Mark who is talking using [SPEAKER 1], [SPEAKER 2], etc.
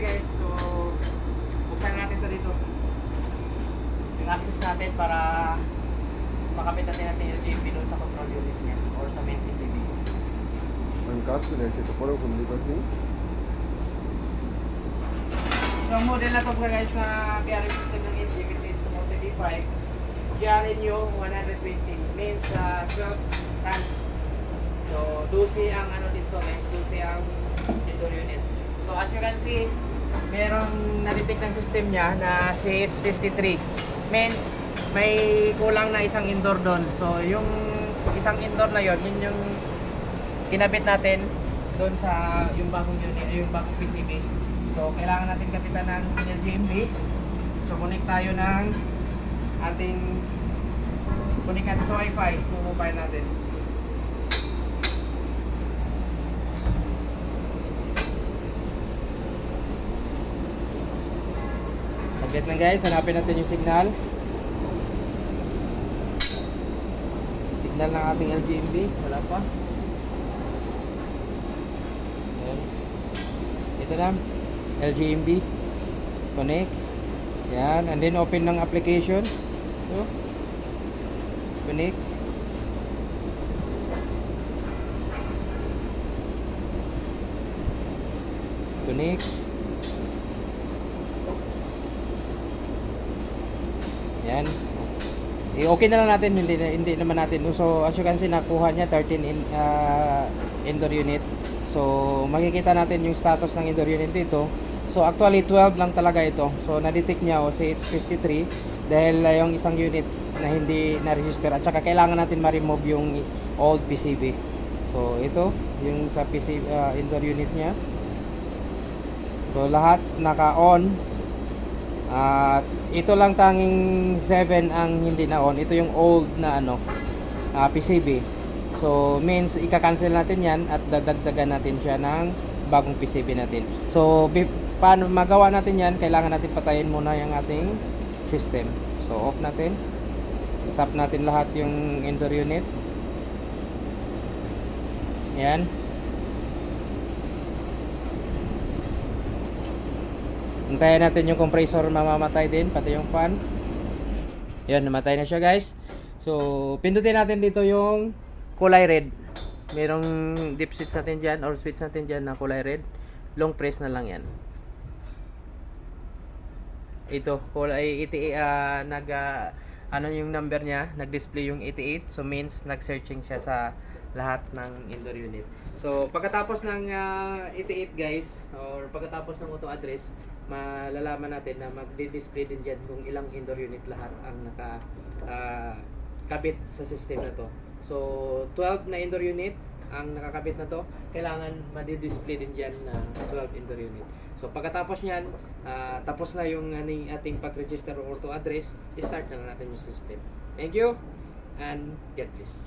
[SPEAKER 1] Okay guys, so buksan natin ito dito. Yung access natin para makapit natin yung LGB doon sa control unit niya or sa main PCB.
[SPEAKER 2] Ang kaso na siya ito parang kumlibat niya.
[SPEAKER 1] So ang model na ito guys na bearing system ng LG which is Moto D5. GRN nyo 120 means 12 tons. So 12 ang ano dito guys, 12 ang indoor unit. So as you can see, merong na-detect ng system niya na CH53. Means may kulang na isang indoor doon. So yung isang indoor na yon, yun yung kinabit natin doon sa yung bagong unit, yung bagong PCB. So kailangan natin kapitan ng LGMB. So connect tayo ng ating connect natin sa Wi-Fi kung mobile natin. Saglit lang guys, hanapin natin yung signal. Signal ng ating LGMB, wala pa. Ayan. Ito na, LGMB. Connect. Yan, and then open ng application. So, connect. Connect. Yan. Okay na lang natin, hindi naman natin. So as you can see, nakuha niya 13 indoor unit. So makikita natin yung status ng indoor unit dito. So actually 12 lang talaga ito. So na-detect niya o CH53 dahil yung isang unit na hindi na-register at saka kailangan natin ma-remove yung old PCB. So ito yung sa PC indoor unit niya. So lahat naka-on. At ito lang tanging 7 ang hindi na on. Ito yung old na PCB. So means ika-cancel natin 'yan at dadagdagan natin siya ng bagong PCB natin. So paano magawa natin 'yan? Kailangan natin patayin muna yung ating system. So off natin. Stop natin lahat yung indoor unit. Yan. Hintayin natin yung compressor mamamatay din, pati yung fan. Yan, namatay na siya guys. So, pindutin natin dito yung kulay red. Merong dip switch natin dyan or switch natin dyan na kulay red. Long press na lang yan. Ito, kulay 88, ano yung number niya, nag-display yung 88. So, means nag-searching siya sa lahat ng indoor unit. So, pagkatapos ng 88 guys, or pagkatapos ng auto address, malalaman natin na magdi-display din dyan kung ilang indoor unit lahat ang nakakabit sa system na to. So 12 na indoor unit ang nakakabit na to, kailangan madi-display din dyan na 12 indoor unit. So pagkatapos nyan, tapos na yung ating pag-register or auto address, start na natin yung system. Thank you and God bless.